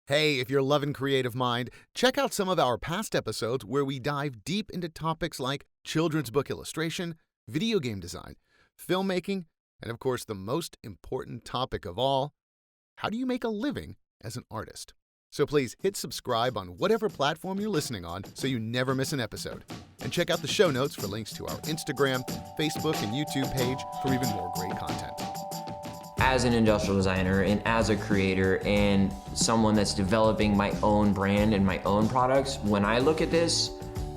Hey, if you're loving Creative Mind, check out some of our past episodes where we dive deep into topics like children's book illustration, video game design, filmmaking, and of course, the most important topic of all, how do you make a living as an artist? So please hit subscribe on whatever platform you're listening on so you never miss an episode. And check out the show notes for links to our Instagram, Facebook, and YouTube page for even more great content. As an industrial designer and as a creator and someone that's developing my own brand and my own products, when I look at this,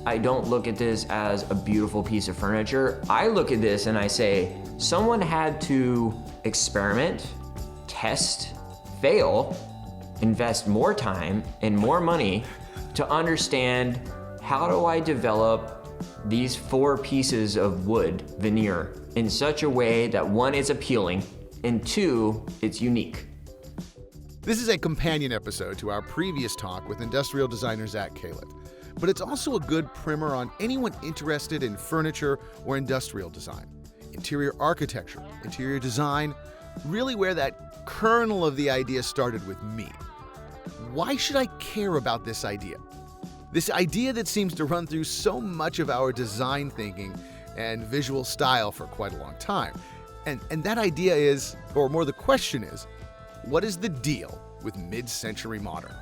I don't look at this as a beautiful piece of furniture. I look at this and I say, someone had to experiment, test, fail, invest more time and more money to understand how do I develop these 4 pieces of wood veneer in such a way that 1 is appealing, and 2, it's unique. This is a companion episode to our previous talk with industrial designer Zach Calev, but it's also a good primer on anyone interested in furniture or industrial design, interior architecture, interior design, really where that kernel of the idea started with me. Why should I care about this idea? This idea that seems to run through so much of our design thinking and visual style for quite a long time. And that idea is, or more the question is, what is the deal with mid-century modern?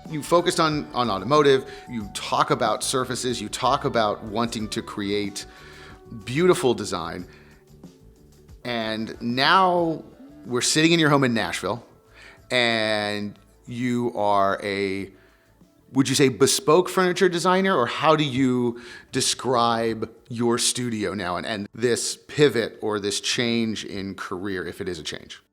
You focused on automotive, you talk about surfaces, you talk about wanting to create beautiful design, and now we're sitting in your home in Nashville, and you are would you say bespoke furniture designer, or how do you describe your studio now and this pivot or this change in career, if it is a change?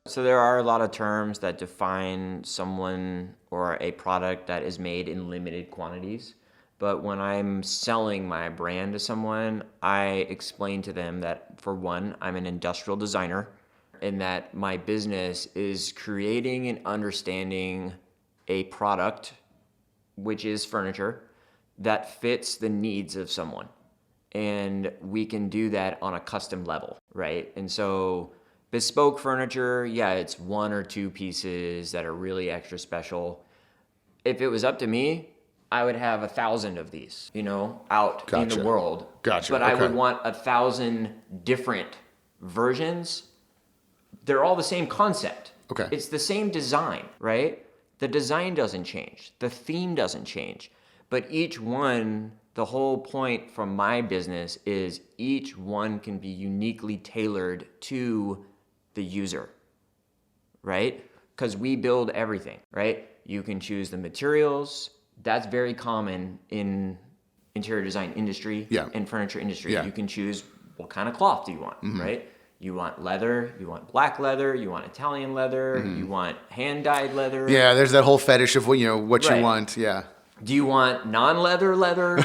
So there are a lot of terms that define someone or a product that is made in limited quantities. But when I'm selling my brand to someone, I explain to them that, for one, I'm an industrial designer and that my business is creating and understanding a product, which is furniture, that fits the needs of someone. And we can do that on a custom level, right? And so bespoke furniture, yeah, it's 1 or 2 pieces that are really extra special. If it was up to me, I would have 1,000 of these, out in the world. Gotcha. But I would want 1,000 different versions. They're all the same concept. Okay. It's the same design, right? The design doesn't change. The theme doesn't change. But each one, the whole point from my business is each one can be uniquely tailored to the user, right? Because we build everything, right? You can choose the materials. That's very common in interior design industry and furniture industry. Yeah. You can choose what kind of cloth do you want, right? You want leather, you want black leather, you want Italian leather, you want hand-dyed leather. Yeah, there's that whole fetish of what you want, yeah. Do you want non-leather leather?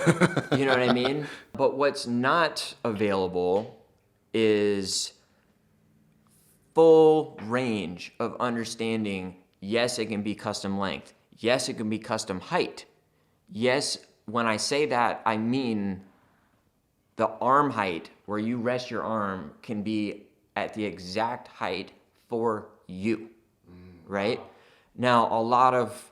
You know what I mean? But what's not available is full range of understanding. Yes, it can be custom length. Yes, it can be custom height. Yes, when I say that, I mean the arm height where you rest your arm can be at the exact height for you, right? Now, a lot of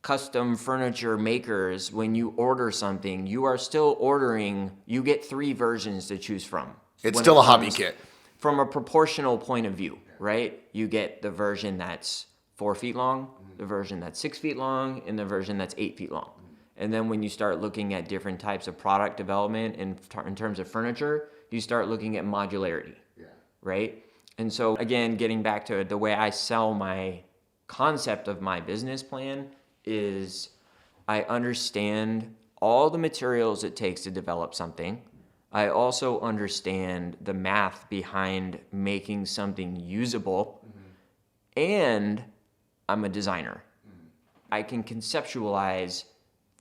custom furniture makers, when you order something, you are still ordering, you get 3 versions to choose from. It's still a hobby kit. From a proportional point of view, right? You get the version that's 4 feet long, the version that's 6 feet long, and the version that's 8 feet long. And then when you start looking at different types of product development in terms of furniture, you start looking at modularity, right? And so again, getting back to the way I sell my concept of my business plan is I understand all the materials it takes to develop something. I also understand the math behind making something usable, and I'm a designer. I can conceptualize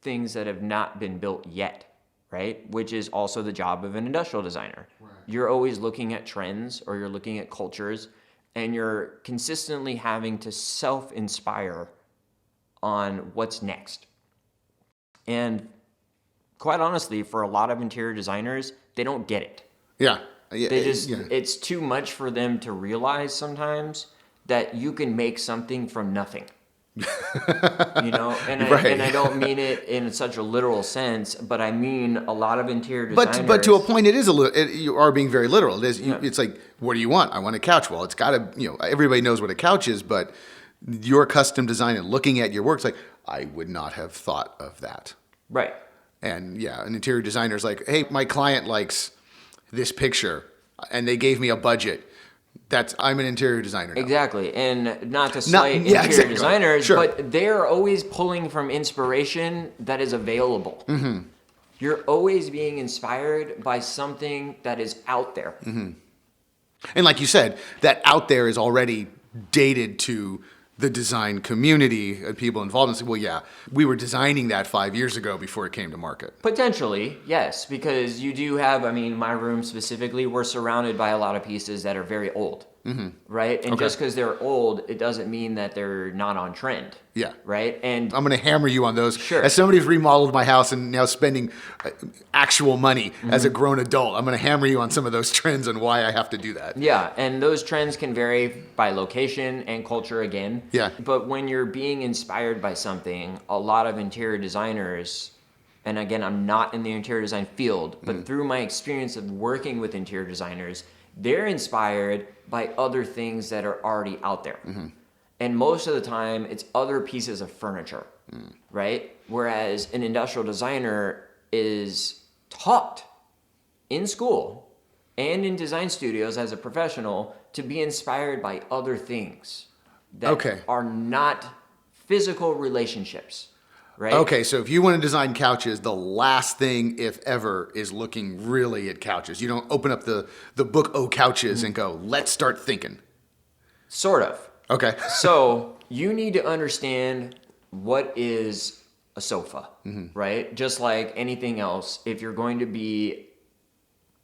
things that have not been built yet, right? Which is also the job of an industrial designer. Right. You're always looking at trends or you're looking at cultures, and you're consistently having to self-inspire on what's next. And quite honestly, for a lot of interior designers, they don't get it. Yeah. It's too much for them to realize sometimes that you can make something from nothing. You know, and I don't mean it in such a literal sense, but I mean a lot of interior designers. But to a point, it is you are being very literal. It is. Yeah. It's like, what do you want? I want a couch. Well, it's got to. Everybody knows what a couch is, but your custom design and looking at your work, it's like, I would not have thought of that. Right. And yeah, an interior designer is like, hey, my client likes this picture, and they gave me a budget. I'm an interior designer now. Exactly. And not to slight interior designers, sure. but they're always pulling from inspiration that is available. Mm-hmm. You're always being inspired by something that is out there. Mm-hmm. And like you said, that out there is already dated to the design community and people involved, and say, well, yeah, we were designing that 5 years ago before it came to market. Potentially, yes, because you do have, my room specifically, we're surrounded by a lot of pieces that are very old, right? And just because they're old, it doesn't mean that they're not on trend. Yeah. Right? And I'm going to hammer you on those. Sure. As somebody who's remodeled my house and now spending actual money as a grown adult, I'm going to hammer you on some of those trends and why I have to do that. Yeah, and those trends can vary by location and culture again. Yeah. But when you're being inspired by something, a lot of interior designers, and again, I'm not in the interior design field, but through my experience of working with interior designers, they're inspired by other things that are already out there. Mm-hmm. And most of the time, it's other pieces of furniture, right? Whereas an industrial designer is taught in school and in design studios as a professional to be inspired by other things that are not physical relationships, right? Okay, so if you want to design couches, the last thing, if ever, is looking really at couches. You don't open up the book, Oh, Couches, and go, let's start thinking. Sort of. Okay. So you need to understand what is a sofa, right? Just like anything else, if you're going to be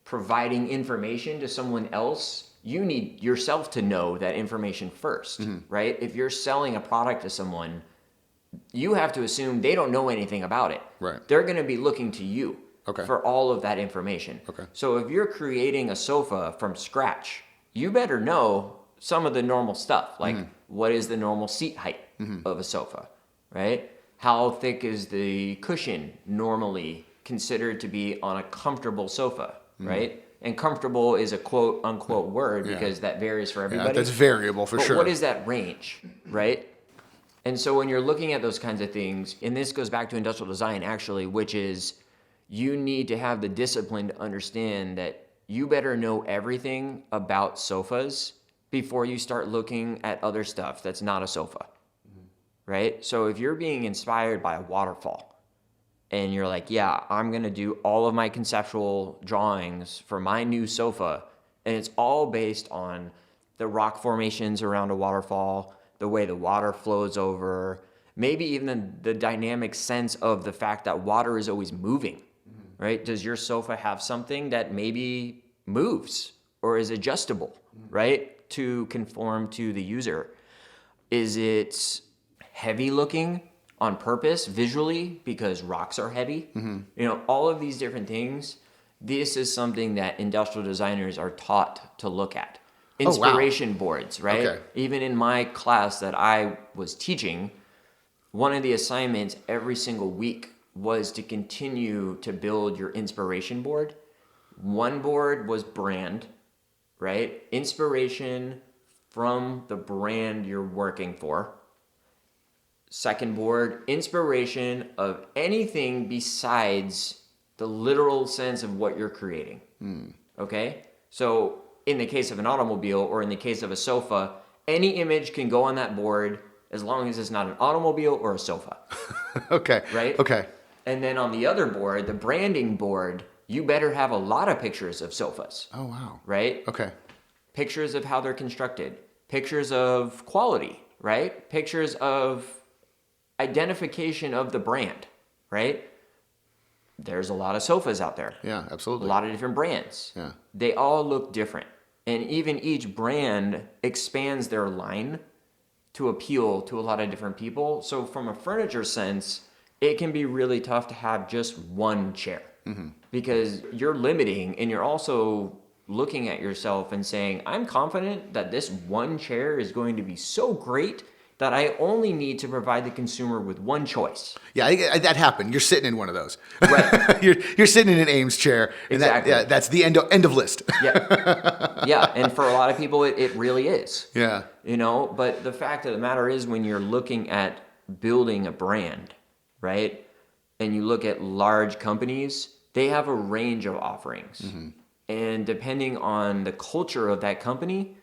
providing information to someone else, you need yourself to know that information first, right? If you're selling a product to someone, you have to assume they don't know anything about it. Right. They're going to be looking to you for all of that information. Okay. So if you're creating a sofa from scratch, you better know some of the normal stuff, like what is the normal seat height of a sofa, right? How thick is the cushion normally considered to be on a comfortable sofa, right? And comfortable is a quote unquote word because that varies for everybody. Yeah, that's variable for sure. What is that range, right? And so when you're looking at those kinds of things, and this goes back to industrial design actually, which is you need to have the discipline to understand that you better know everything about sofas before you start looking at other stuff that's not a sofa, right? So if you're being inspired by a waterfall and you're like, yeah, I'm going to do all of my conceptual drawings for my new sofa, and it's all based on the rock formations around a waterfall, the way the water flows over, maybe even the dynamic sense of the fact that water is always moving, right? Does your sofa have something that maybe moves or is adjustable, right, to conform to the user? Is it heavy looking on purpose visually because rocks are heavy? All of these different things. This is something that industrial designers are taught to look at. Inspiration boards, right? Okay. Even in my class that I was teaching, one of the assignments every single week was to continue to build your inspiration board. One board was brand, right? Inspiration from the brand you're working for. Second board, inspiration of anything besides the literal sense of what you're creating. Okay? So in the case of an automobile or in the case of a sofa, any image can go on that board as long as it's not an automobile or a sofa. Okay. Right? Okay. And then on the other board, the branding board, you better have a lot of pictures of sofas. Oh, wow. Right? Okay. Pictures of how they're constructed. Pictures of quality, right? Pictures of identification of the brand, right? There's a lot of sofas out there. Yeah, absolutely. A lot of different brands. Yeah. They all look different. And even each brand expands their line to appeal to a lot of different people. So from a furniture sense, it can be really tough to have just one chair because you're limiting, and you're also looking at yourself and saying, I'm confident that this one chair is going to be so great that I only need to provide the consumer with one choice. Yeah, that happened. You're sitting in one of those. Right. you're sitting in an Ames chair. And Exactly. that's the end of list. Yeah. Yeah. And for a lot of people, it really is. Yeah. But the fact of the matter is when you're looking at building a brand, right? And you look at large companies, they have a range of offerings. Mm-hmm. And depending on the culture of that company,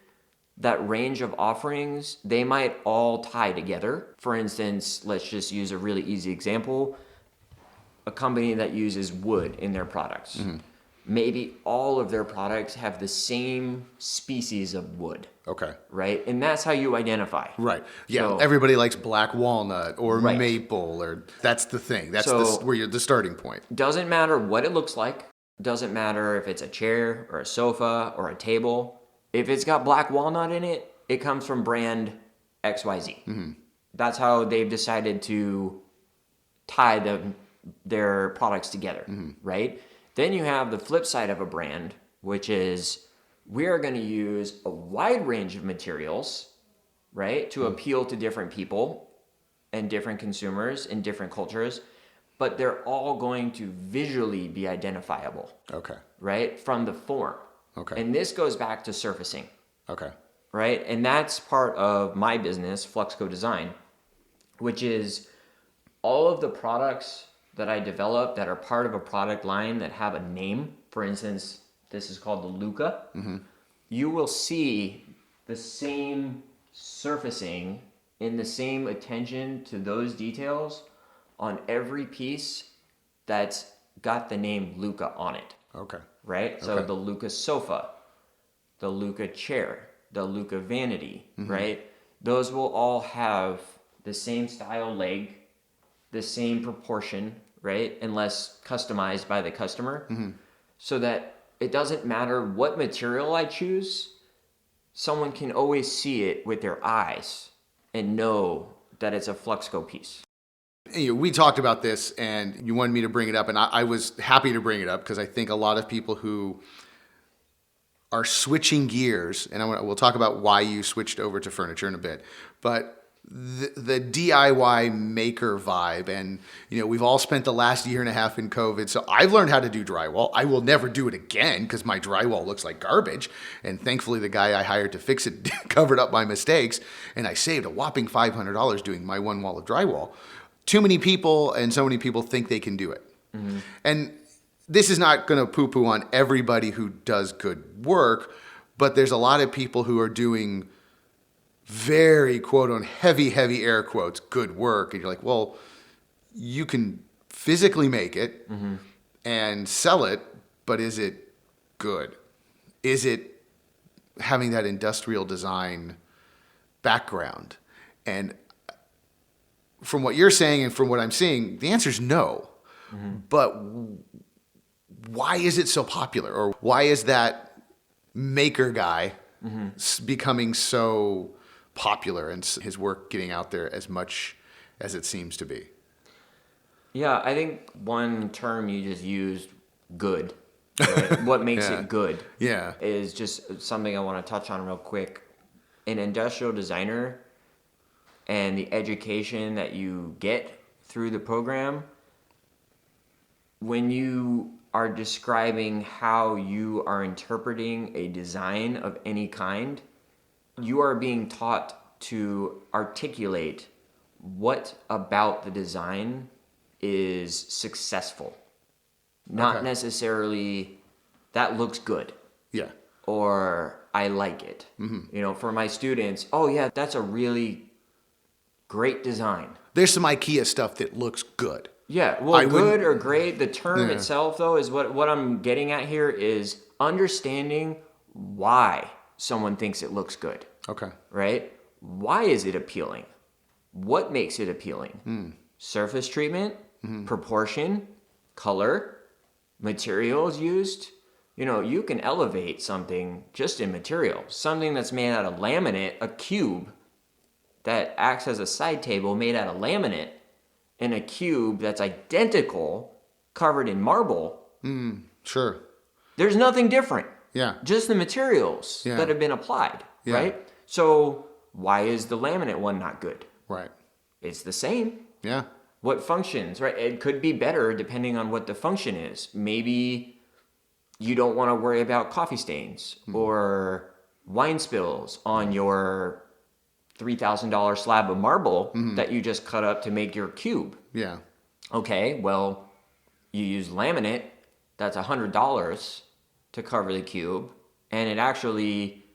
that range of offerings, they might all tie together. For instance, let's just use a really easy example. A company that uses wood in their products. Mm-hmm. Maybe all of their products have the same species of wood. Okay. Right? And that's how you identify. Right. Yeah. So, everybody likes black walnut or right. maple, or that's the thing. That's where you're the starting point. Doesn't matter what it looks like. Doesn't matter if it's a chair or a sofa or a table. If it's got black walnut in it, it comes from brand XYZ. Mm-hmm. That's how they've decided to tie their products together, mm-hmm. right? Then you have the flip side of a brand, which is we are going to use a wide range of materials, right, to appeal to different people and different consumers in different cultures, but they're all going to visually be identifiable. Okay. Right? From the form. Okay. And this goes back to surfacing. Okay. Right? And that's part of my business, Fluxco Design, which is all of the products that I develop that are part of a product line that have a name. For instance, this is called the Luca. Mm-hmm. You will see the same surfacing and the same attention to those details on every piece that's got the name Luca on it. Okay. Right? So the Luca sofa, the Luca chair, the Luca vanity, mm-hmm. right? Those will all have the same style leg, the same proportion, right? Unless customized by the customer. Mm-hmm. So that it doesn't matter what material I choose, someone can always see it with their eyes and know that it's a Fluxco piece. We talked about this and you wanted me to bring it up, and I was happy to bring it up because I think a lot of people who are switching gears, and we'll talk about why you switched over to furniture in a bit, but the DIY maker vibe, and we've all spent the last year and a half in COVID, so I've learned how to do drywall. I will never do it again because my drywall looks like garbage, and thankfully the guy I hired to fix it covered up my mistakes, and I saved a whopping $500 doing my one wall of drywall. Too many people, and so many people think they can do it. Mm-hmm. And this is not going to poo-poo on everybody who does good work, but there's a lot of people who are doing very, quote on heavy air quotes, good work. And you're like, well, you can physically make it mm-hmm. and sell it, but is it good? Is it having that industrial design background? And from what you're saying and from what I'm seeing, the answer is no. Mm-hmm. But why is it so popular? Or why is that maker guy mm-hmm. becoming so popular and his work getting out there as much as it seems to be? Yeah, I think one term you just used, good. Right? What makes it good is just something I want to touch on real quick. An industrial designer and the education that you get through the program, when you are describing how you are interpreting a design of any kind, you are being taught to articulate what about the design is successful. Not necessarily that looks good. Yeah. Or I like it. Mm-hmm. For my students, oh yeah, that's a really great design. There's some IKEA stuff that looks good. Yeah, well, good or great, the term itself, though, is what I'm getting at here is understanding why someone thinks it looks good. Okay. Right? Why is it appealing? What makes it appealing? Surface treatment, proportion, color, materials used. You can elevate something just in materials. Something that's made out of laminate, a cube that acts as a side table made out of laminate, and a cube that's identical covered in marble. Sure. There's nothing different. Yeah. Just the materials that have been applied, right? So Why is the laminate one not good? Right. It's the same. Yeah. What functions, right? It could be better depending on what the function is. Maybe you don't want to worry about coffee stains or wine spills on your $3,000 slab of marble that you just cut up to make your cube. Yeah. Okay, well, you use laminate, that's $100 to cover the cube, and it actually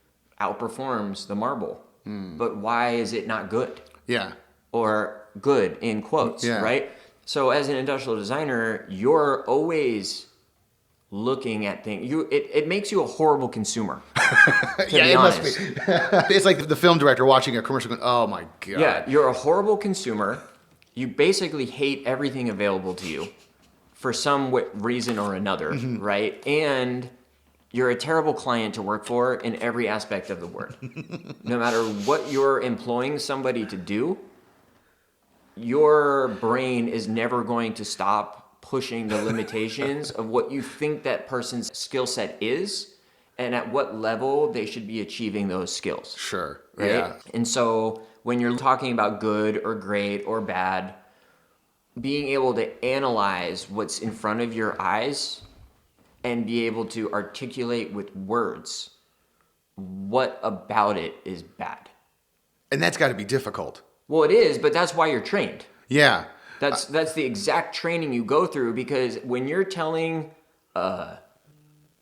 outperforms the marble. But why is it not good? Yeah. Or good in quotes, right? So as an industrial designer, you're always looking at things. It makes you a horrible consumer. It must be. It's like the film director watching a commercial going, oh my God. Yeah, you're a horrible consumer. You basically hate everything available to you for some reason or another, right? And you're a terrible client to work for in every aspect of the word. No matter what you're employing somebody to do, your brain is never going to stop pushing the limitations of what you think that person's skill set is and at what level they should be achieving those skills. Sure. Right? Yeah. And so when you're talking about good or great or bad, being able to analyze what's in front of your eyes and be able to articulate with words what about it is bad. And that's got to be difficult. Well, it is, but that's why you're trained. Yeah. That's the exact training you go through, because when you're telling a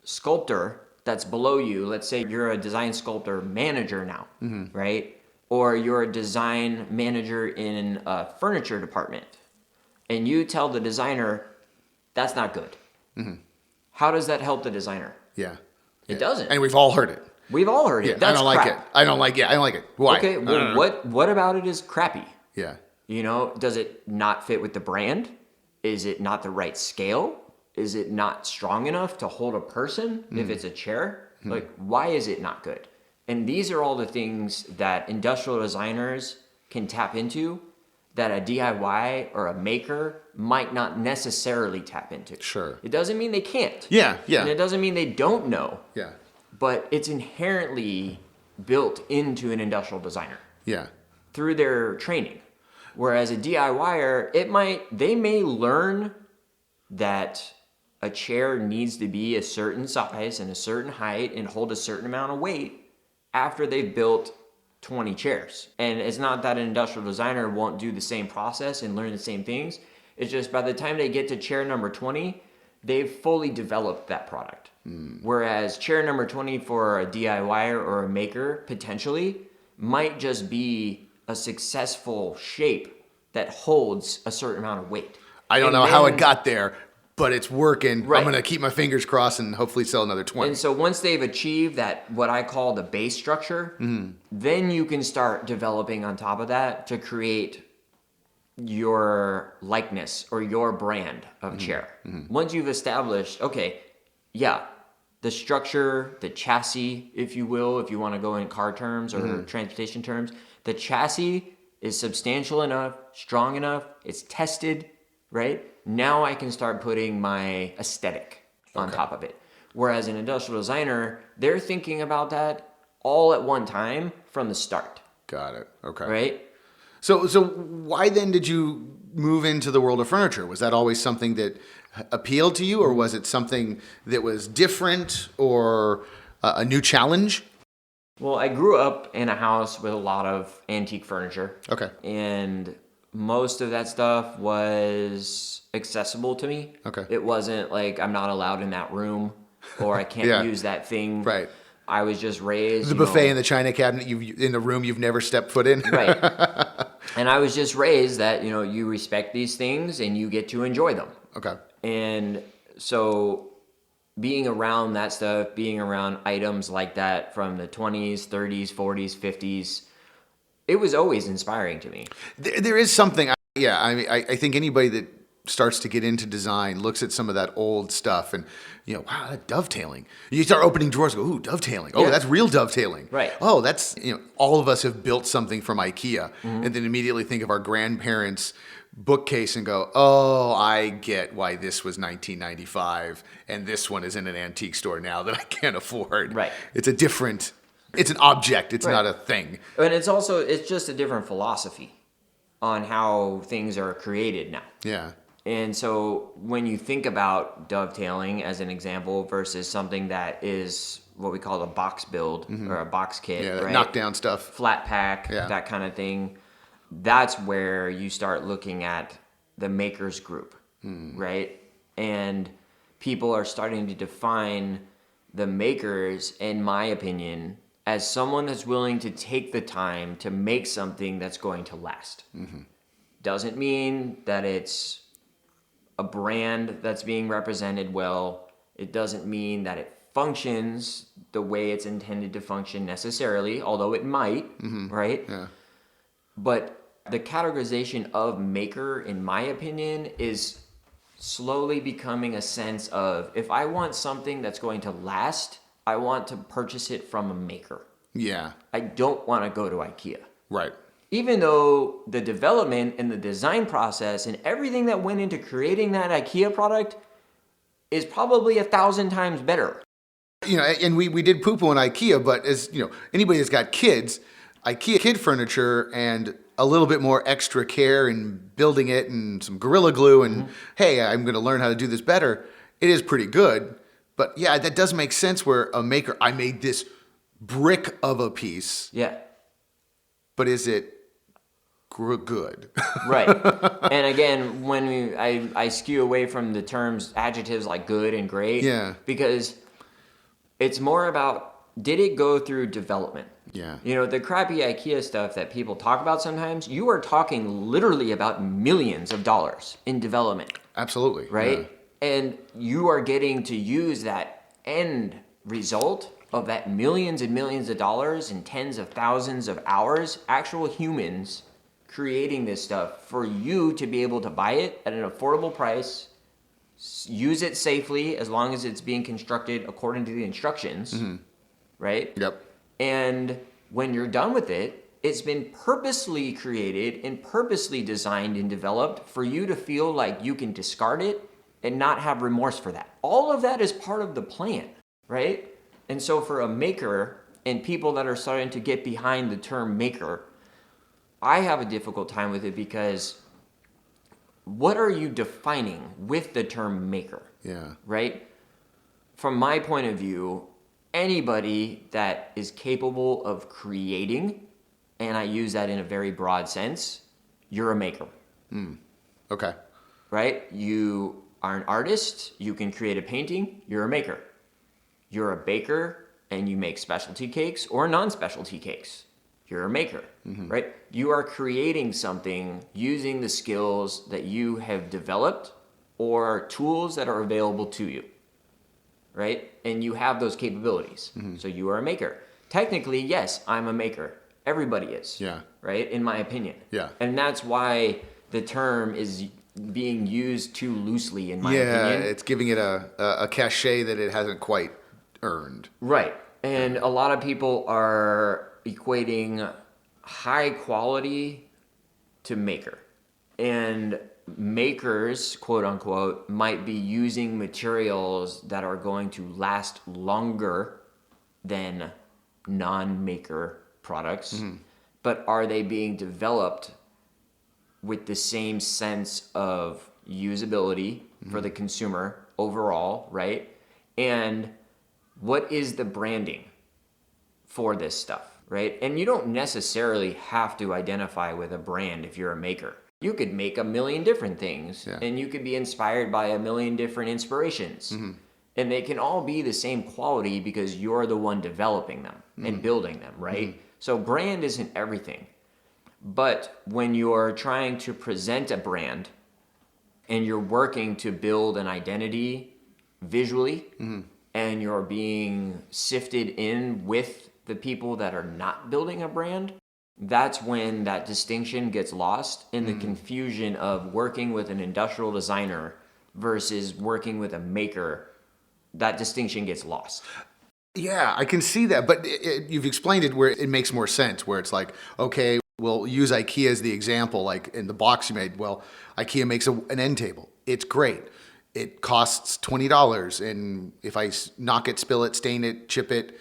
sculptor that's below you, let's say you're a design sculptor manager now, right? Or you're a design manager in a furniture department, and you tell the designer, that's not good. How does that help the designer? Yeah. It doesn't. And we've all heard it. We've all heard it. That's I don't like crap. it. I don't like it. Why? Okay, well, what about it is crappy? Yeah. You know, does it not fit with the brand? Is it not the right scale? Is it not strong enough to hold a person if it's a chair? Like, why is it not good? And these are all the things that industrial designers can tap into that a DIY or a maker might not necessarily tap into. Sure. It doesn't mean they can't. Yeah. And it doesn't mean they don't know. Yeah. But it's inherently built into an industrial designer. Yeah. Through their training. Whereas a DIYer, they may learn that a chair needs to be a certain size and a certain height and hold a certain amount of weight after they've built 20 chairs. And it's not that an industrial designer won't do the same process and learn the same things. It's just by the time they get to chair number 20, they've fully developed that product. Whereas chair number 20 for a DIYer or a maker potentially might just be a successful shape that holds a certain amount of weight. I don't know how it got there, but it's working. Right. I'm going to keep my fingers crossed and hopefully sell another 20. And so once they've achieved that, what I call the base structure, then you can start developing on top of that to create your likeness or your brand of chair. Once you've established, okay, yeah, the structure, the chassis, if you will, if you want to go in car terms or transportation terms, the chassis is substantial enough, strong enough, it's tested, right? Now I can start putting my aesthetic on top of it. Whereas an industrial designer, they're thinking about that all at one time from the start. Got it. Okay. Right? So why then did you move into the world of furniture? Was that always something that appealed to you, or was it something that was different or a new challenge? Well, I grew up in a house with a lot of antique furniture. Okay. And most of that stuff was accessible to me. Okay. It wasn't like I'm not allowed in that room or I can't use that thing. Right. I was just raised. The buffet in the china cabinet in the room you've never stepped foot in. Right. And I was just raised that, you respect these things and you get to enjoy them. Okay. And so being around that stuff, being around items like that from the 20s, 30s, 40s, 50s, it was always inspiring to me. There is something, I think anybody that starts to get into design looks at some of that old stuff and, wow, that dovetailing. You start opening drawers, go, ooh, dovetailing. Oh, that's real dovetailing. Right. Oh, that's, all of us have built something from IKEA and then immediately think of our grandparents' bookcase and go, oh, I get why this was 1995 and this one is in an antique store now that I can't afford. Right. It's a different It's an object. It's Right. not a thing. And it's just a different philosophy on how things are created now. Yeah. And so when you think about dovetailing as an example versus something that is what we call a box build or a box kit, Yeah, right? knockdown stuff. Flat pack, Yeah. that kind of thing. That's where you start looking at the makers group, right? And people are starting to define the makers, in my opinion, as someone that's willing to take the time to make something that's going to last. Doesn't mean that it's a brand that's being represented well. It doesn't mean that it functions the way it's intended to function necessarily, although it might, right? Yeah. But the categorization of maker, in my opinion, is slowly becoming a sense of, if I want something that's going to last, I want to purchase it from a maker. Yeah. I don't want to go to IKEA. Right. Even though the development and the design process and everything that went into creating that IKEA product is probably 1,000 times better. You know, and we did poo-poo on IKEA, but as you know, anybody that's got kids, IKEA kid furniture and a little bit more extra care in building it and some Gorilla Glue and hey, I'm going to learn how to do this better. It is pretty good, but yeah, that does make sense where a maker, I made this brick of a piece, Yeah. but is it good? Right. And again, when I skew away from the terms, adjectives like good and great. Yeah. Because it's more about, did it go through development? Yeah. You know, the crappy IKEA stuff that people talk about sometimes, you are talking literally about millions of dollars in development. Absolutely. Right? Yeah. And you are getting to use that end result of that millions and millions of dollars and tens of thousands of hours, actual humans creating this stuff for you to be able to buy it at an affordable price, use it safely as long as it's being constructed according to the instructions, right? Yep. And when you're done with it, it's been purposely created and purposely designed and developed for you to feel like you can discard it and not have remorse for that. All of that is part of the plan, right? And so for a maker and people that are starting to get behind the term maker, I have a difficult time with it because what are you defining with the term maker? Yeah. Right? From my point of view, anybody that is capable of creating, and I use that in a very broad sense, you're a maker. Okay. Right? You are an artist, you can create a painting, you're a maker. You're a baker and you make specialty cakes or non-specialty cakes. You're a maker, right? You are creating something using the skills that you have developed or tools that are available to you, right? And you have those capabilities. So you are a maker. Technically, yes, I'm a maker. Everybody is. Yeah. Right? In my opinion. Yeah. And that's why the term is being used too loosely, in my opinion. Yeah, it's giving it a cachet that it hasn't quite earned. Right. And a lot of people are equating high quality to maker. And makers, quote unquote, might be using materials that are going to last longer than non-maker products. But are they being developed with the same sense of usability for the consumer overall, right? And what is the branding for this stuff, right? And you don't necessarily have to identify with a brand if you're a maker. You could make a million different things, and you could be inspired by a million different inspirations. And they can all be the same quality because you're the one developing them and building them, right? So brand isn't everything. But when you're trying to present a brand and you're working to build an identity visually, and you're being sifted in with the people that are not building a brand, that's when that distinction gets lost in the confusion of working with an industrial designer versus working with a maker. That distinction gets lost. Yeah, I can see that, but you've explained it where it makes more sense, where it's like, okay, we'll use IKEA as the example, like in the box you made. Well, IKEA makes an end table. It's great. It costs $20, and if I knock it, spill it, stain it, chip it,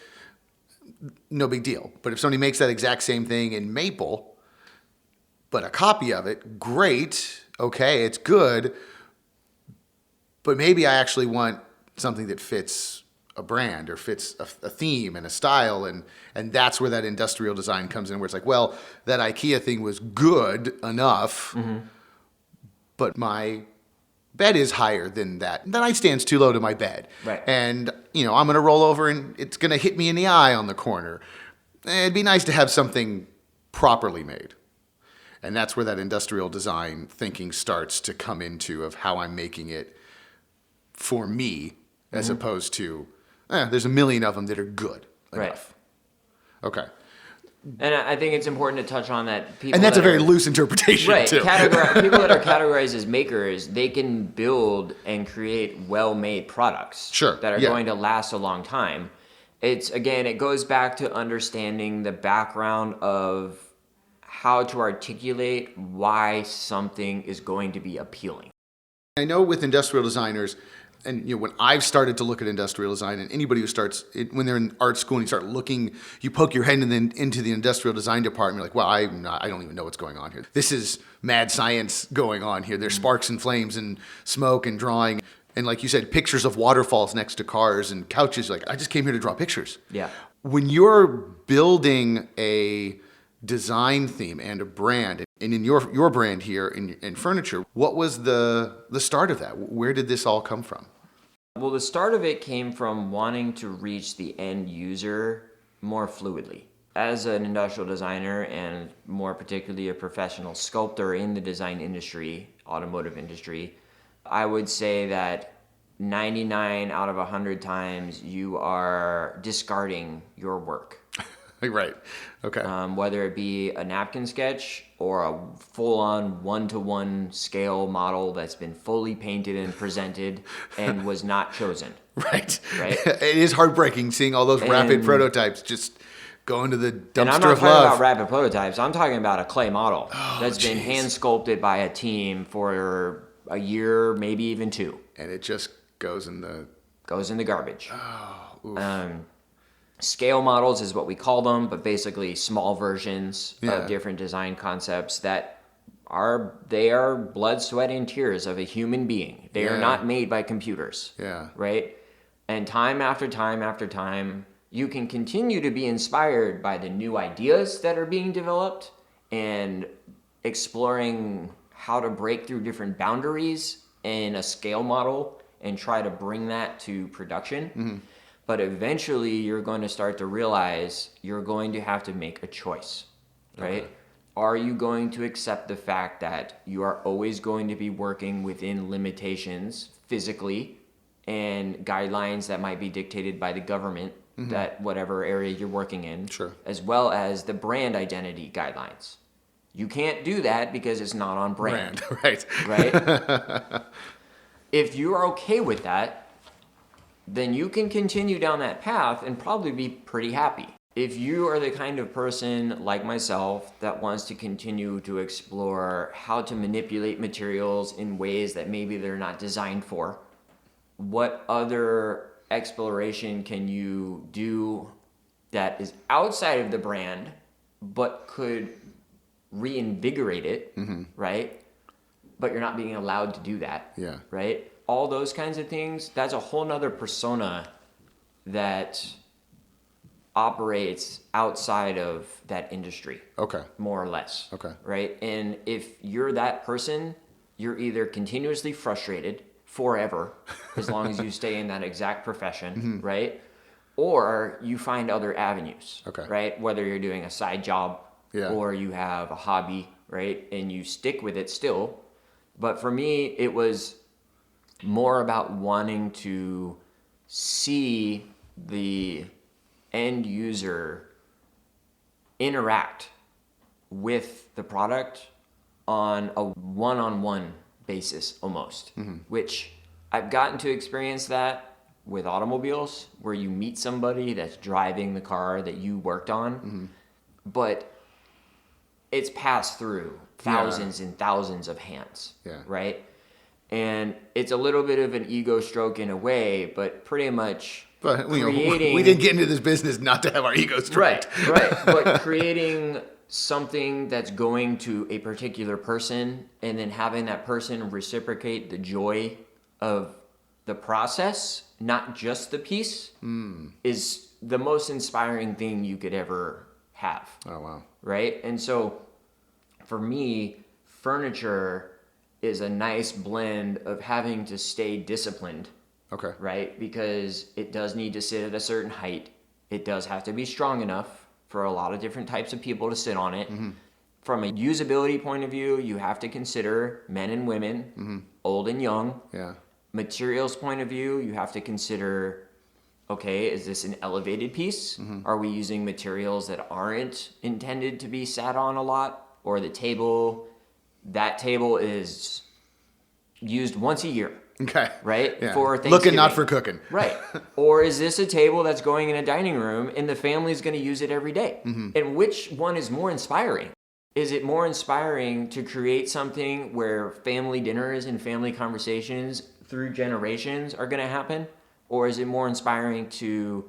no big deal. But if somebody makes that exact same thing in maple, but a copy of it, great, okay, it's good, but maybe I actually want something that fits a brand or fits a theme and a style, and that's where that industrial design comes in, where it's like, well, that IKEA thing was good enough, but my bed is higher than that. The nightstand's too low to my bed. Right. And, I'm going to roll over and it's going to hit me in the eye on the corner. It'd be nice to have something properly made. And that's where that industrial design thinking starts to come into, of how I'm making it for me, as opposed to, there's a million of them that are good enough. Right. Okay. And I think it's important to touch on that. And that's a very loose interpretation, right, too. People that are categorized as makers, they can build and create well-made products that are going to last a long time. It goes back to understanding the background of how to articulate why something is going to be appealing. I know with industrial designers, and when I've started to look at industrial design, and anybody who starts when they're in art school and you start looking, you poke your head into the industrial design department, you're like, well, I don't even know what's going on here. This is mad science going on here. There's sparks and flames and smoke and drawing, and like you said, pictures of waterfalls next to cars and couches. Like, I just came here to draw pictures. Yeah. When you're building a design theme and a brand, and in your brand here in furniture, what was the start of that? Where did this all come from? Well, the start of it came from wanting to reach the end user more fluidly. As an industrial designer, and more particularly a professional sculptor in the design industry, automotive industry, I would say that 99 out of 100 times you are discarding your work. Right. Okay. Whether it be a napkin sketch or a full-on one-to-one scale model that's been fully painted and presented and was not chosen. Right. Right. It is heartbreaking seeing all those rapid prototypes just go into the dumpster of love. And I'm not talking about rapid prototypes. I'm talking about a clay model that's been hand sculpted by a team for a year, maybe even 2. And it just goes in the garbage. Oh. Oof. Scale models is what we call them, but basically small versions of different design concepts that are blood, sweat, and tears of a human being. They are not made by computers. Yeah. Right? And time after time after time, you can continue to be inspired by the new ideas that are being developed and exploring how to break through different boundaries in a scale model and try to bring that to production. Mm-hmm. But eventually you're going to start to realize you're going to have to make a choice, right? Okay. Are you going to accept the fact that you are always going to be working within limitations physically and guidelines that might be dictated by the government, that whatever area you're working in, as well as the brand identity guidelines? You can't do that because it's not on brand. Right. If you're okay with that, then you can continue down that path and probably be pretty happy. If you are the kind of person like myself that wants to continue to explore how to manipulate materials in ways that maybe they're not designed for, what other exploration can you do that is outside of the brand but could reinvigorate it, right? But you're not being allowed to do that, right? All those kinds of things, that's a whole nother persona that operates outside of that industry. Okay. More or less. Okay. Right? And if you're that person, you're either continuously frustrated forever, as long as you stay in that exact profession, right? Or you find other avenues, right? Whether you're doing a side job or you have a hobby, right? And you stick with it still. But for me, it was more about wanting to see the end user interact with the product on a one-on-one basis almost, which I've gotten to experience that with automobiles, where you meet somebody that's driving the car that you worked on, but it's passed through thousands and thousands of hands, right? And it's a little bit of an ego stroke in a way, but pretty much But creating... we didn't get into this business not to have our ego stroked. Right. But creating something that's going to a particular person and then having that person reciprocate the joy of the process, not just the piece, is the most inspiring thing you could ever have. Oh, wow. Right? And so for me, furniture is a nice blend of having to stay disciplined. Okay. Right? Because it does need to sit at a certain height. It does have to be strong enough for a lot of different types of people to sit on it. Mm-hmm. From a usability point of view, you have to consider men and women, old and young. Yeah. Materials point of view, you have to consider, okay, is this an elevated piece? Are we using materials that aren't intended to be sat on a lot? Or that table is used once a year. Okay. Right? Yeah. For Thanksgiving. Looking, not for cooking. Right. Or is this a table that's going in a dining room and the family's going to use it every day? And which one is more inspiring? Is it more inspiring to create something where family dinners and family conversations through generations are going to happen? Or is it more inspiring to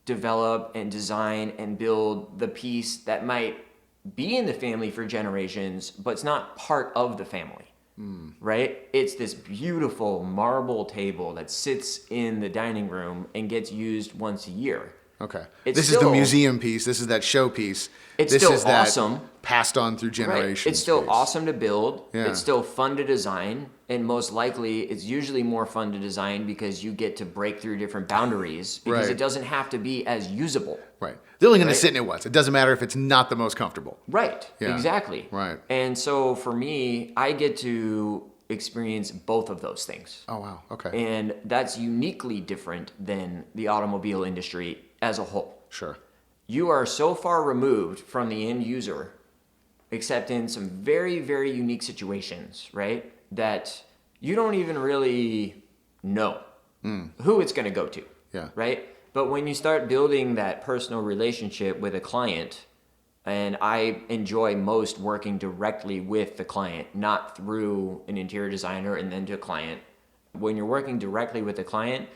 develop and design and build the piece that might be in the family for generations, but it's not part of the family? Right? It's this beautiful marble table that sits in the dining room and gets used once a year. Okay. It's This is the museum piece. This is that show piece. It's this still is that awesome. Passed on through generations. Right. It's still piece. awesome to build. Yeah. It's still fun to design. And most likely, it's usually more fun to design because you get to break through different boundaries because Right. it doesn't have to be as usable. Right. They're only going to Right? sit in it once. It doesn't matter if it's not the most comfortable. Right. Yeah. Exactly. Right. And so for me, I get to experience both of those things. Oh, wow. Okay. And that's uniquely different than the automobile industry as a whole. Sure. You are so far removed from the end user, except in some very, very unique situations, right? That you don't even really know who it's going to go to. Yeah. Right? But when you start building that personal relationship with a client, and I enjoy most working directly with the client, not through an interior designer and then to a client. When you're working directly with the client,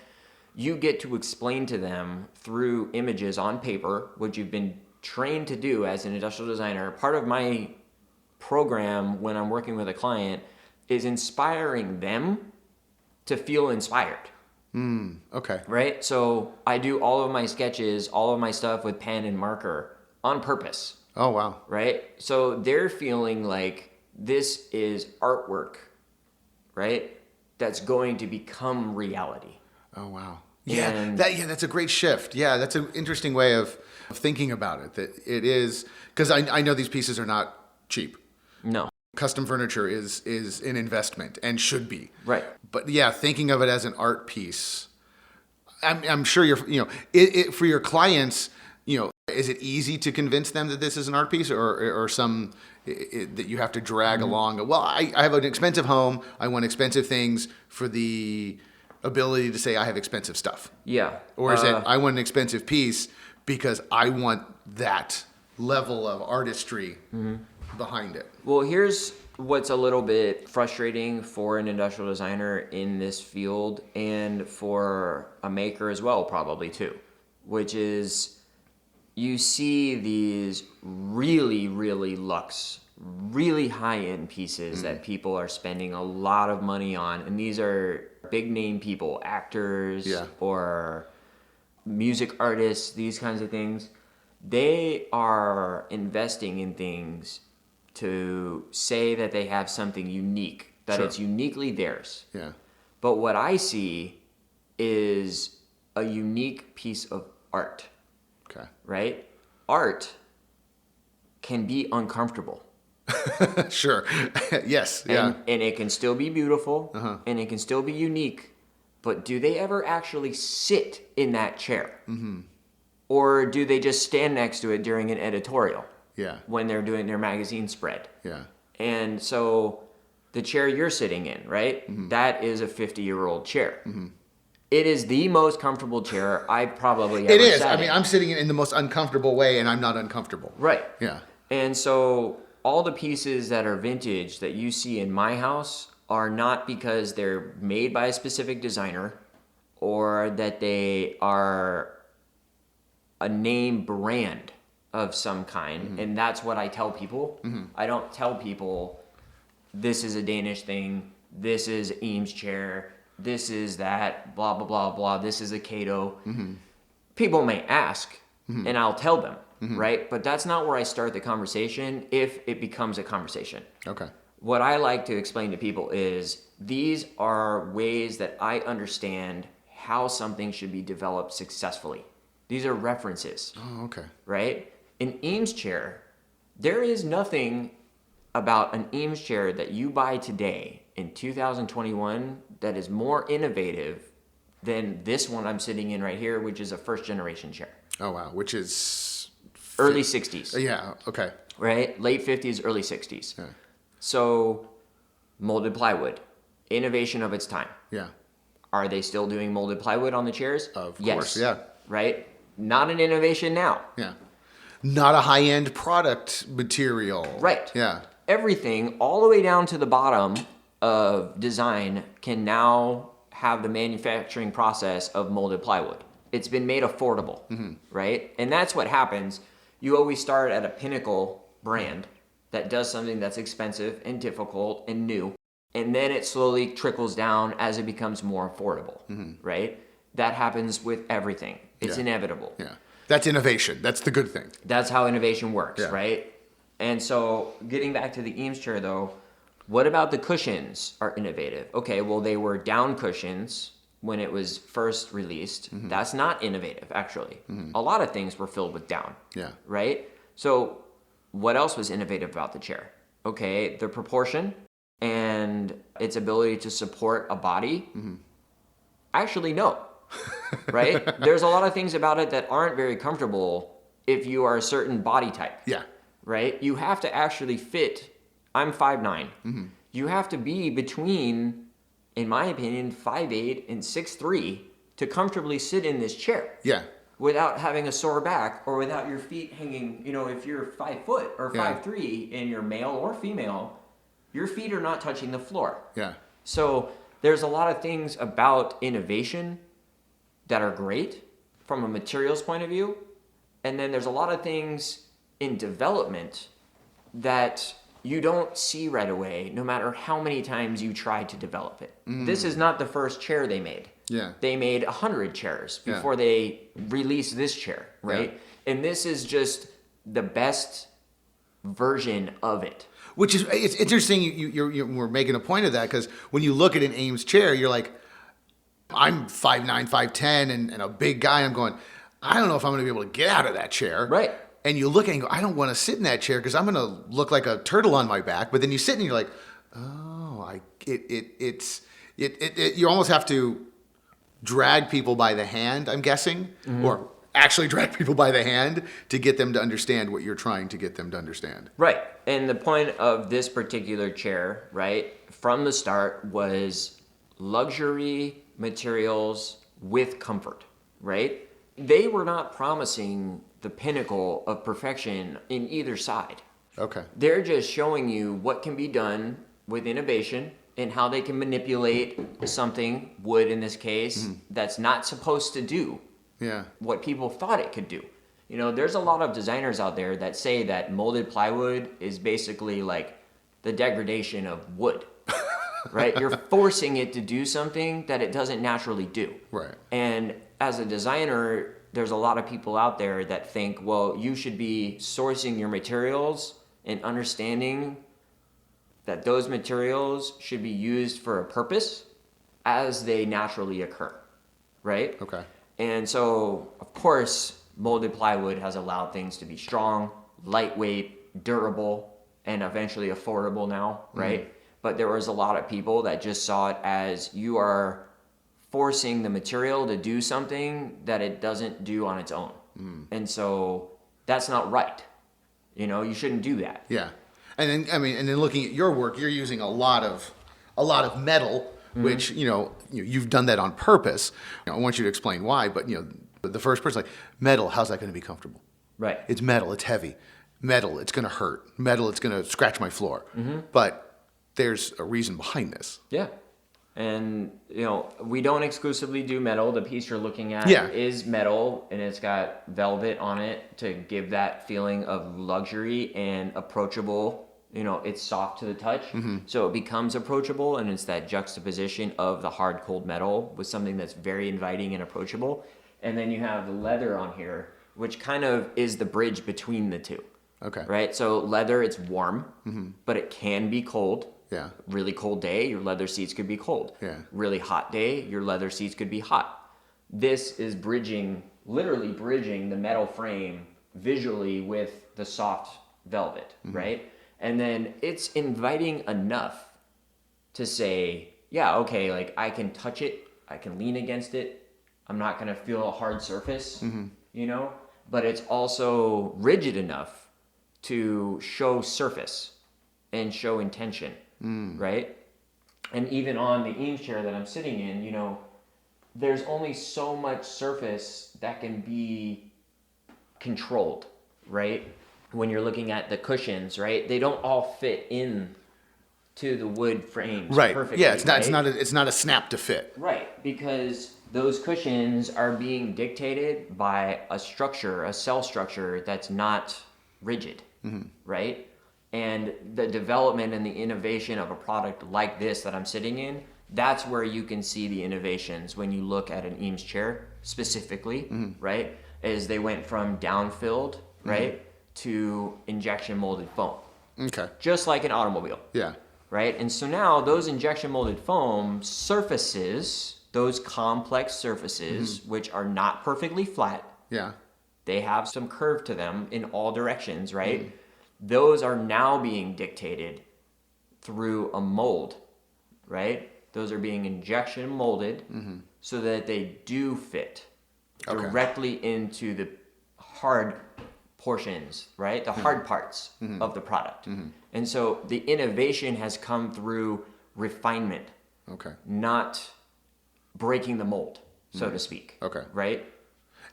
you get to explain to them through images on paper, what you've been trained to do as an industrial designer. Part of my program when I'm working with a client is inspiring them to feel inspired. Okay. Right? So I do all of my sketches, all of my stuff with pen and marker on purpose. Oh, wow. Right? So they're feeling like this is artwork, right? That's going to become reality. Oh, wow. Yeah, And- that's a great shift. Yeah, that's an interesting way of thinking about it. That it is, because I know these pieces are not cheap. No. Custom furniture is an investment and should be. Right. But yeah, thinking of it as an art piece, I'm sure for your clients, is it easy to convince them that this is an art piece or some that you have to drag along? Well, I have an expensive home. I want expensive things for the ability to say I have expensive stuff. Yeah. Or is it I want an expensive piece because I want that level of artistry behind it? Well, here's what's a little bit frustrating for an industrial designer in this field and for a maker as well, probably too, which is you see these really, really luxe, really high-end pieces that people are spending a lot of money on. And these are big-name people, actors or music artists, these kinds of things. They are investing in things to say that they have something unique, that Sure. it's uniquely theirs. Yeah. But what I see is a unique piece of art, Okay. right? Art can be uncomfortable. Sure. Yes. Yeah. And it can still be beautiful, and it can still be unique, but do they ever actually sit in that chair? Or do they just stand next to it during an editorial Yeah. when they're doing their magazine spread? Yeah. And so the chair you're sitting in, right? That is a 50-year-old chair. It is the most comfortable chair I've probably ever It is. sat I mean, in. I'm sitting in the most uncomfortable way, and I'm not uncomfortable. Right. Yeah. And so all the pieces that are vintage that you see in my house are not because they're made by a specific designer or that they are a name brand of some kind. And that's what I tell people. I don't tell people this is a Danish thing, this is Eames chair, this is that, blah, blah, blah, blah, this is a Cato. People may ask, and I'll tell them, right? But that's not where I start the conversation if it becomes a conversation. Okay. What I like to explain to people is these are ways that I understand how something should be developed successfully. These are references. Oh, okay. Right? An Eames chair, there is nothing about an Eames chair that you buy today in 2021 that is more innovative than this one I'm sitting in right here, which is a first generation chair. Oh, wow. Which is... Early 60s. Yeah, okay. Right? Late 50s, early 60s. Yeah. So, molded plywood, innovation of its time. Yeah. Are they still doing molded plywood on the chairs? Of Yes. course, yeah. Right? Not an innovation now. Yeah. Not a high-end product material. Right. Yeah. Everything, all the way down to the bottom of design, can now have the manufacturing process of molded plywood. It's been made affordable, right? And that's what happens. You always start at a pinnacle brand that does something that's expensive and difficult and new, and then it slowly trickles down as it becomes more affordable, right? That happens with everything. It's inevitable. Yeah. That's innovation. That's the good thing. That's how innovation works, Yeah. right? And so getting back to the Eames chair though, what about the cushions are innovative? Okay, well they were down cushions when it was first released. That's not innovative, actually. A lot of things were filled with down, Yeah. right? So what else was innovative about the chair? Okay, the proportion and its ability to support a body. Actually, no. Right? There's a lot of things about it that aren't very comfortable if you are a certain body type. Yeah. Right? You have to actually fit. I'm 5'9". You have to be between, in my opinion, 5'8" and 6'3" to comfortably sit in this chair. Yeah. Without having a sore back or without your feet hanging, if you're 5 foot or 5'3" and you're male or female, your feet are not touching the floor. Yeah. So there's a lot of things about innovation that are great from a materials point of view. And then there's a lot of things in development that you don't see right away, no matter how many times you try to develop it. This is not the first chair they made. Yeah. They made 100 chairs before they released this chair, right? Yeah. And this is just the best version of it. Which is, it's interesting you were making a point of that, because when you look at an Eames chair, you're like, I'm 5'9", 5'10", and a big guy. I'm going, I don't know if I'm going to be able to get out of that chair. Right. And you look at it and go, I don't want to sit in that chair because I'm going to look like a turtle on my back. But then you sit and you're like, oh, you almost have to drag people by the hand, I'm guessing, or actually drag people by the hand to get them to understand what you're trying to get them to understand. Right. And the point of this particular chair, right, from the start was luxury materials with comfort, right? They were not promising the pinnacle of perfection in either side. Okay. They're just showing you what can be done with innovation and how they can manipulate something, wood in this case, that's not supposed to do what people thought it could do. There's a lot of designers out there that say that molded plywood is basically like the degradation of wood, right? You're forcing it to do something that it doesn't naturally do. Right. And as a designer, there's a lot of people out there that think, well, you should be sourcing your materials and understanding that those materials should be used for a purpose as they naturally occur, right? Okay. And so, of course, molded plywood has allowed things to be strong, lightweight, durable, and eventually affordable now, right? But there was a lot of people that just saw it as you are forcing the material to do something that it doesn't do on its own. And so that's not right. You shouldn't do that. Yeah. And then looking at your work, you're using a lot of metal, which, you've done that on purpose. I want you to explain why, but the first person, like, metal, how's that going to be comfortable? Right. It's metal, it's heavy. Metal, it's going to hurt. Metal, it's going to scratch my floor. But there's a reason behind this. Yeah. And, we don't exclusively do metal. The piece you're looking at is metal, and it's got velvet on it to give that feeling of luxury and approachable. It's soft to the touch, so it becomes approachable, and it's that juxtaposition of the hard, cold metal with something that's very inviting and approachable. And then you have the leather on here, which kind of is the bridge between the two. Okay. Right? So leather, it's warm, but it can be cold. Yeah. Really cold day, your leather seats could be cold. Yeah. Really hot day, your leather seats could be hot. This is literally bridging the metal frame visually with the soft velvet, right? And then it's inviting enough to say, yeah, okay, like I can touch it, I can lean against it, I'm not gonna feel a hard surface, but it's also rigid enough to show surface and show intention. Right? And even on the Eames chair that I'm sitting in, there's only so much surface that can be controlled, right? When you're looking at the cushions, right? They don't all fit in to the wood frames perfectly. Yeah, it's not a snap to fit. Right, because those cushions are being dictated by a cell structure that's not rigid, right? And the development and the innovation of a product like this that I'm sitting in, that's where you can see the innovations when you look at an Eames chair specifically, right? Is they went from down-filled, right, to injection molded foam. Okay. Just like an automobile. Yeah. Right? And so now those injection molded foam surfaces, those complex surfaces, which are not perfectly flat. Yeah. They have some curve to them in all directions, right? Those are now being dictated through a mold, right? Those are being injection molded so that they do fit directly into the hard portions, right? The hard parts of the product. And so the innovation has come through refinement, not breaking the mold, so to speak. Okay. Right?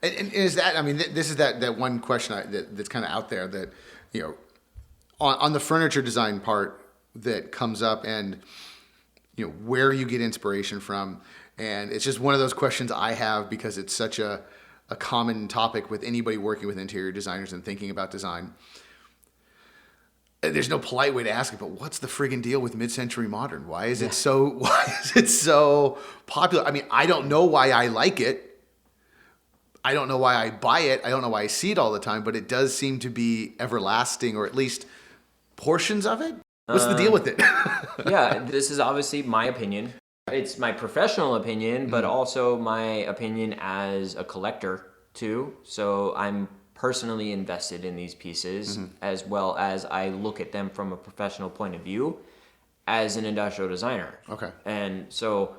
And is that, this is that one question that's kind of out there that, on the furniture design part that comes up, and where you get inspiration from, and it's just one of those questions I have because it's such a common topic with anybody working with interior designers and thinking about design. There's no polite way to ask it, but what's the friggin' deal with mid-century modern? Why is it so popular? I don't know why I like it. I don't know why I buy it. I don't know why I see it all the time, but it does seem to be everlasting, or at least portions of it. What's the deal with it? Yeah, this is obviously my opinion. It's my professional opinion, but also my opinion as a collector too. So I'm personally invested in these pieces, as well as I look at them from a professional point of view as an industrial designer. Okay. And so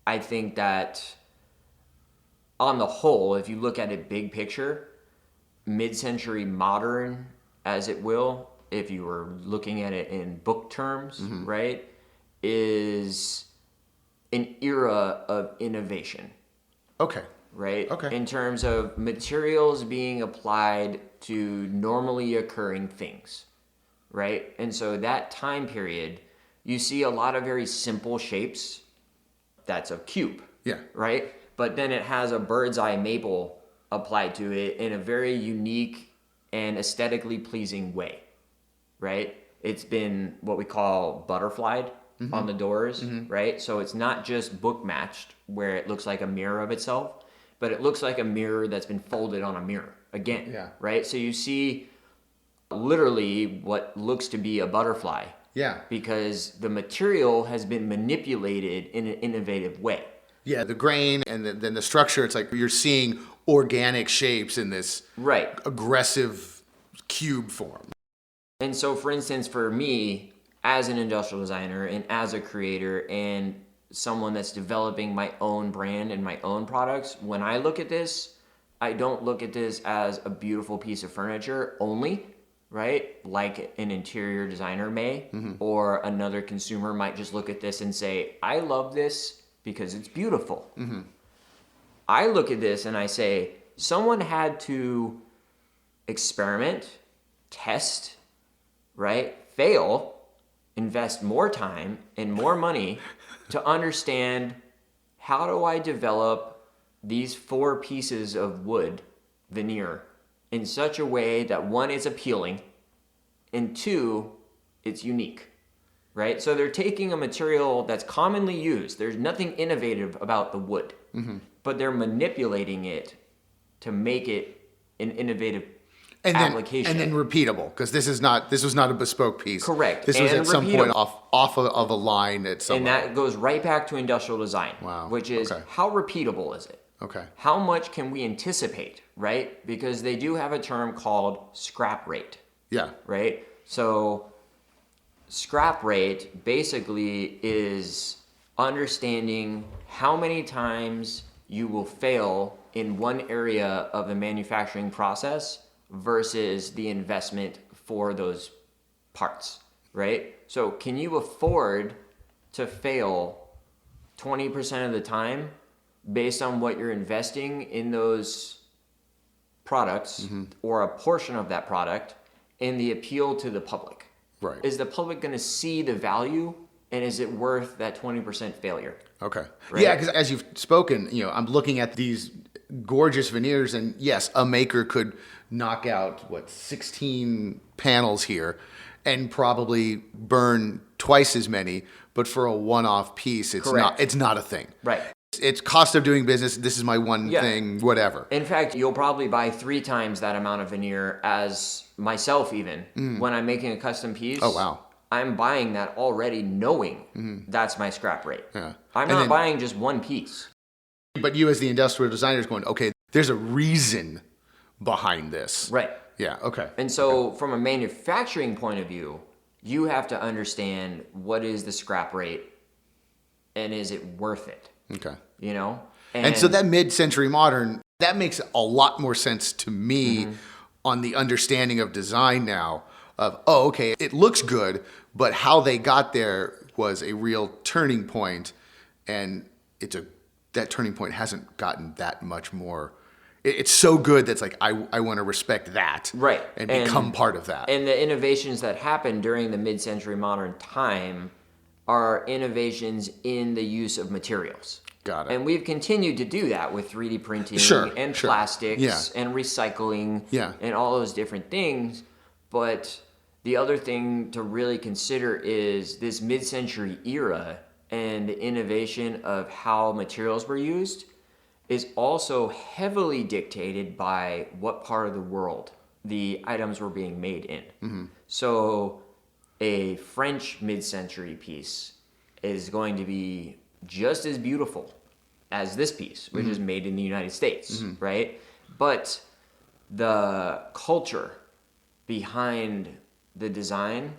I think that on the whole, if you look at it big picture, mid-century modern, as it will, if you were looking at it in book terms, right, is an era of innovation. Okay. Right? Okay. In terms of materials being applied to normally occurring things, right? And so that time period, you see a lot of very simple shapes. That's a cube. Yeah. Right? But then it has a bird's eye maple applied to it in a very unique and aesthetically pleasing way, right? It's been what we call butterflied on the doors, right? So it's not just book matched where it looks like a mirror of itself, but it looks like a mirror that's been folded on a mirror again, right? So you see literally what looks to be a butterfly, because the material has been manipulated in an innovative way. Yeah, the grain and then the structure, it's like you're seeing organic shapes in this aggressive cube form. And so, for instance, for me, as an industrial designer and as a creator and someone that's developing my own brand and my own products, when I look at this, I don't look at this as a beautiful piece of furniture only, right? Like an interior designer may, or another consumer might just look at this and say, I love this because it's beautiful. I look at this and I say, someone had to experiment, test, right? Fail, invest more time and more money to understand, how do I develop these 4 pieces of wood veneer in such a way that, 1, it's appealing, and 2, it's unique, right? So they're taking a material that's commonly used. There's nothing innovative about the wood, but they're manipulating it to make it an innovative application. And then repeatable, because this was not a bespoke piece. Correct. This was And at some point repeatable. off of a line at some. And that goes right back to industrial design, Wow. which is, Okay. how repeatable is it? Okay. How much can we anticipate, right? Because they do have a term called scrap rate, Yeah. right? So scrap rate basically is understanding how many times you will fail in one area of the manufacturing process versus the investment for those parts, right? So can you afford to fail 20% of the time based on what you're investing in those products or a portion of that product and the appeal to the public? Right. Is the public going to see the value, and is it worth that 20% failure? Okay. Right? Yeah, because as you've spoken, I'm looking at these gorgeous veneers, and yes, a maker could knock out 16 panels here and probably burn twice as many, but for a one-off piece, it's not a thing. Right. It's cost of doing business. This is my one thing, whatever. In fact, you'll probably buy 3 times that amount of veneer as myself, even when I'm making a custom piece. Oh, wow. I'm buying that already knowing that's my scrap rate. Yeah. I'm not buying just one piece. But you as the industrial designer is going, okay, there's a reason behind this. Right. Yeah, okay. And so from a manufacturing point of view, you have to understand, what is the scrap rate and is it worth it? Okay. And so that mid-century modern, that makes a lot more sense to me on the understanding of design now of, okay, it looks good, but how they got there was a real turning point, and that turning point hasn't gotten that much more. It's so good that's like, I want to respect that. Right. And become part of that. And the innovations that happened during the mid-century modern time are innovations in the use of materials. Got it. And we've continued to do that with 3D printing and plastics and recycling and all those different things. But the other thing to really consider is this mid-century era and the innovation of how materials were used is also heavily dictated by what part of the world the items were being made in. So a French mid-century piece is going to be just as beautiful as this piece, which is made in the United States, right? But the culture behind the design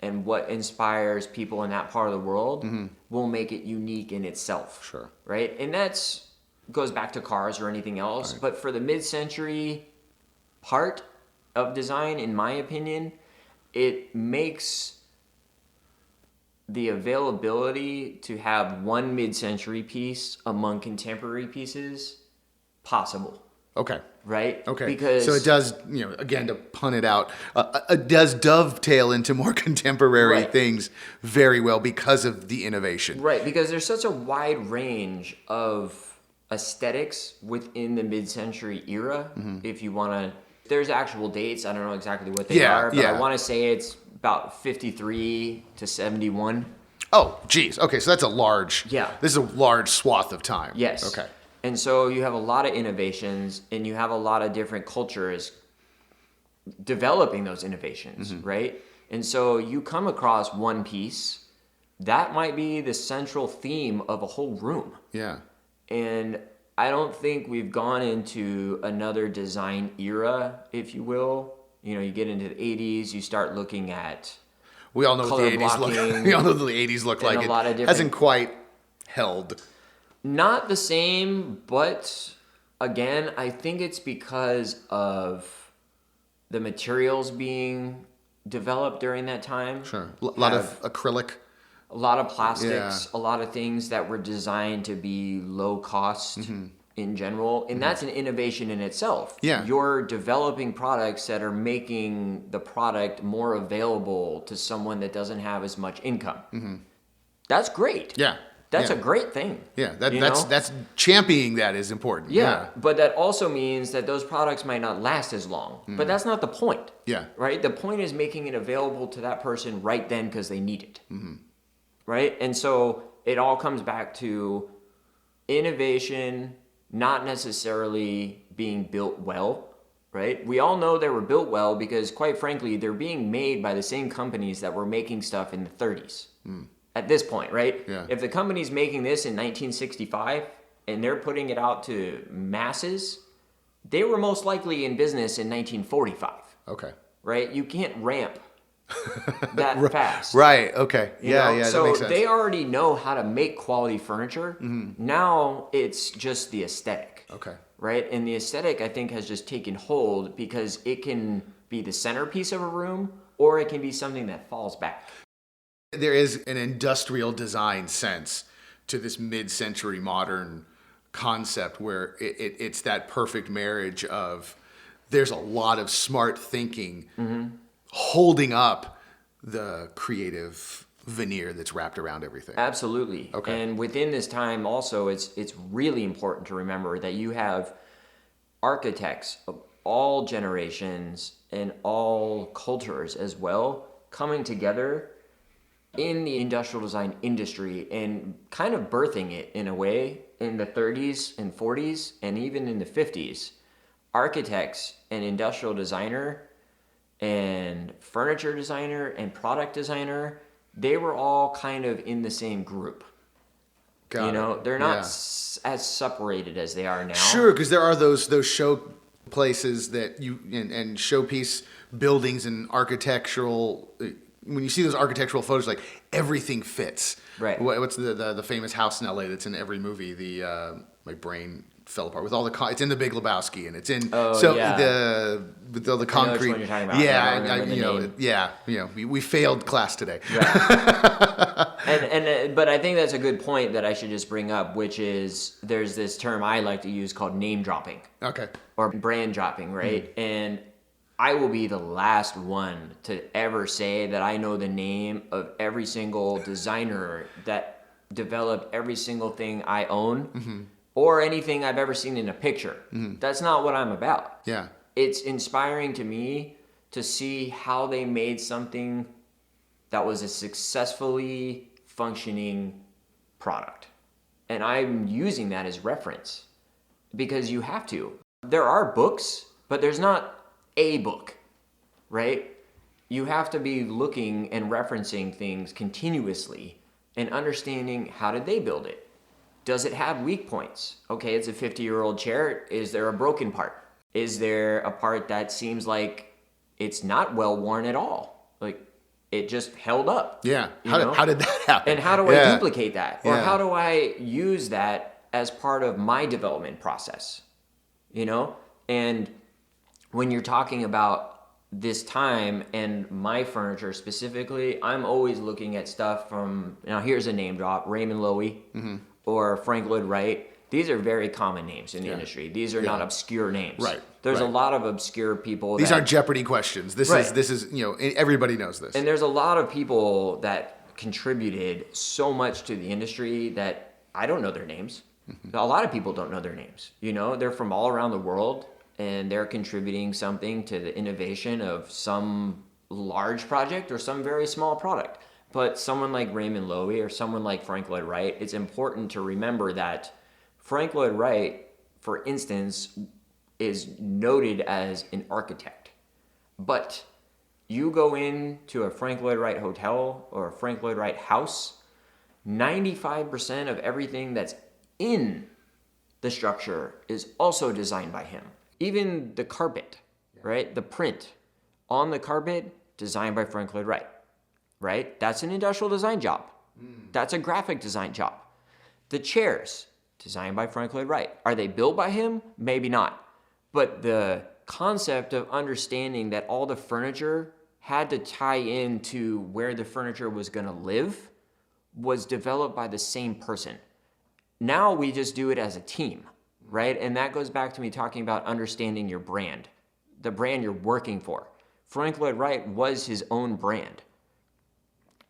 and what inspires people in that part of the world will make it unique in itself. Sure. Right? And that's goes back to cars or anything else. Right. But for the mid-century part of design, in my opinion, it makes the availability to have one mid-century piece among contemporary pieces possible. Okay. Right? Okay. Because so it does, again, to pun it out, it does dovetail into more contemporary things very well because of the innovation. Right. Because there's such a wide range of aesthetics within the mid-century era. If you want to, there's actual dates. I don't know exactly what they are, but I want to say it's about 53 to 71. Oh, geez. Okay. So that's a large, this is a large swath of time. Yes. Okay. And so you have a lot of innovations and you have a lot of different cultures developing those innovations, right? And so you come across one piece that might be the central theme of a whole room. Yeah. And I don't think we've gone into another design era, if you will. You get into the 80s, you start looking at we all know what the 80s look. We all know what the 80s look like. It hasn't quite held. Not the same, but again, I think it's because of the materials being developed during that time. Sure. A lot of acrylic. A lot of plastics, a lot of things that were designed to be low cost in general, and that's an innovation in itself. Yeah. You're developing products that are making the product more available to someone that doesn't have as much income. That's great. Yeah. That's yeah. a great thing. Yeah, that's championing that is important. Yeah, but that also means that those products might not last as long. But that's not the point. Yeah. Right? The point is making it available to that person right then because they need it. Right? And so it all comes back to innovation not necessarily being built well. Right? We all know they were built well because, quite frankly, they're being made by the same companies that were making stuff in the 30s. At this point, right? Yeah. If the company's making this in 1965 and they're putting it out to masses, they were most likely in business in 1945. Okay. Right? You can't ramp that fast. Right. Okay. You Yeah. know? Yeah. So that makes sense. they already know how to make quality furniture. Now it's just the aesthetic. Okay. Right? And the aesthetic, I think, has just taken hold because it can be the centerpiece of a room or it can be something that falls back. There is an industrial design sense to this mid-century modern concept where it's that perfect marriage of there's a lot of smart thinking holding up the creative veneer that's wrapped around everything. Absolutely. Okay. And within this time also, it's really important to remember that you have architects of all generations and all cultures as well coming together in the industrial design industry and kind of birthing it in a way in the 30s and 40s and even in the 50s. Architects and industrial designer and furniture designer and product designer, they were all kind of in the same group. Got you know, it. they're not Yeah. as separated as they are now. Sure, because there are those show places that you and showpiece buildings and architectural. When you see those architectural photos, like everything fits. Right. What's the famous house in LA that's in every movie? My brain fell apart with all the. It's in The Big Lebowski, and it's in with all the concrete. I know which one you're talking about. I don't remember the name. We failed class today. Right. But I think that's a good point that I should just bring up, which is there's this term I like to use called name dropping. Okay. Or brand dropping, right? And I will be the last one to ever say that I know the name of every single designer that developed every single thing I own or anything I've ever seen in a picture. That's not what I'm about. Yeah. It's inspiring to me to see how they made something that was a successfully functioning product. And I'm using that as reference because you have to. There are books, but there's not a book, right? You have to be looking and referencing things continuously and understanding how did they build it? Does it have weak points? Okay, it's a 50-year-old chair. Is there a broken part? Is there a part that seems like it's not well worn at all? Like it just held up. Yeah. How did that happen? And how do I duplicate that? Or Yeah. how do I use that as part of my development process? You know? And when you're talking about this time and my furniture specifically, I'm always looking at stuff from, now here's a name drop, Raymond Loewy or Frank Lloyd Wright. These are very common names in the industry. These are not obscure names. Right. There's a Right. lot of obscure people. These aren't Jeopardy questions. This is everybody knows this. And there's a lot of people that contributed so much to the industry that I don't know their names. A lot of people don't know their names. You know, they're from all around the world and they're contributing something to the innovation of some large project or some very small product. But someone like Raymond Loewy or someone like Frank Lloyd Wright, it's important to remember that Frank Lloyd Wright, for instance, is noted as an architect. But you go into a Frank Lloyd Wright hotel or a Frank Lloyd Wright house, 95% of everything that's in the structure is also designed by him. Even the carpet, right? The print on the carpet, designed by Frank Lloyd Wright, right? That's an industrial design job. That's a graphic design job. The chairs, designed by Frank Lloyd Wright. Are they built by him? Maybe not. But the concept of understanding that all the furniture had to tie into where the furniture was going to live was developed by the same person. Now we just do it as a team, right? And that goes back to me talking about understanding your brand, the brand you're working for. Frank Lloyd Wright was his own brand.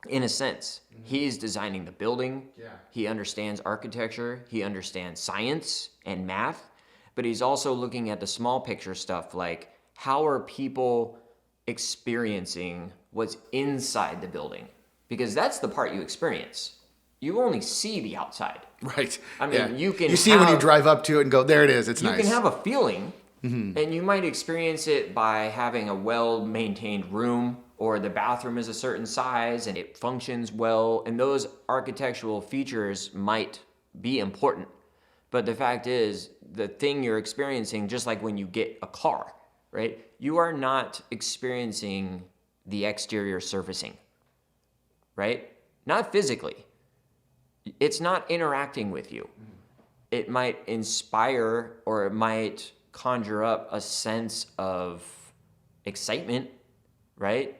In a sense, he's designing the building. Yeah. He understands architecture. He understands science and math. But he's also looking at the small picture stuff, like how are people experiencing what's inside the building? Because that's the part you experience. You only see the outside. Right. I mean, you see when you drive up to it and go, there it is, it's nice. You can have a feeling, and you might experience it by having a well-maintained room, or the bathroom is a certain size and it functions well, and those architectural features might be important. But the fact is, the thing you're experiencing, just like when you get a car, right? You are not experiencing the exterior surfacing, right? Not physically. It's not interacting with you. It might inspire, or it might conjure up a sense of excitement, right?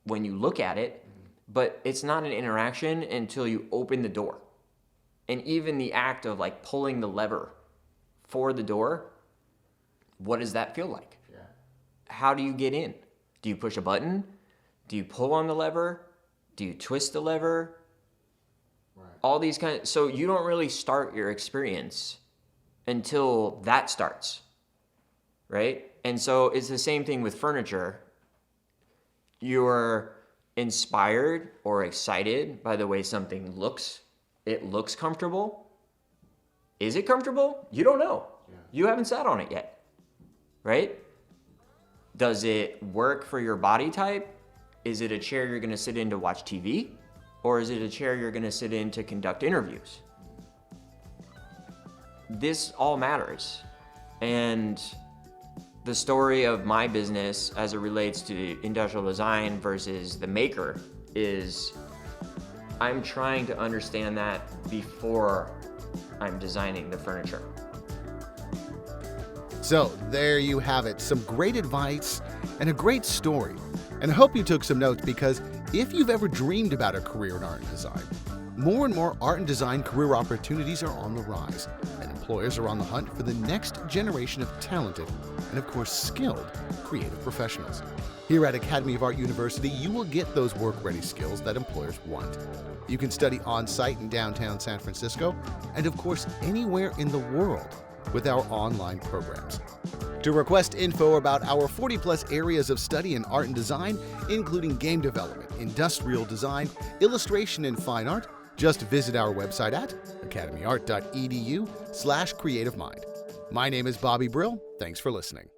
When you look at it, but it's not an interaction until you open the door. And even the act of like pulling the lever for the door, what does that feel like? Yeah. How do you get in? Do you push a button? Do you pull on the lever? Do you twist the lever? Right. All these so you don't really start your experience until that starts, right? And so it's the same thing with furniture. You're inspired or excited by the way something looks. It looks comfortable. Is it comfortable? You don't know. Yeah. You haven't sat on it yet, right? Does it work for your body type? Is it a chair you're going to sit in to watch TV? Or is it a chair you're going to sit in to conduct interviews? This all matters. And the story of my business as it relates to industrial design versus the maker is I'm trying to understand that before I'm designing the furniture. So there you have it, some great advice and a great story. And I hope you took some notes, because if you've ever dreamed about a career in art and design, more and more art and design career opportunities are on the rise, and employers are on the hunt for the next generation of talented and, of course, skilled creative professionals. Here at Academy of Art University, you will get those work-ready skills that employers want. You can study on-site in downtown San Francisco and, of course, anywhere in the world with our online programs. To request info about our 40-plus areas of study in art and design, including game development, industrial design, illustration, and fine art, just visit our website at academyart.edu/creativemind. My name is Bobby Brill. Thanks for listening.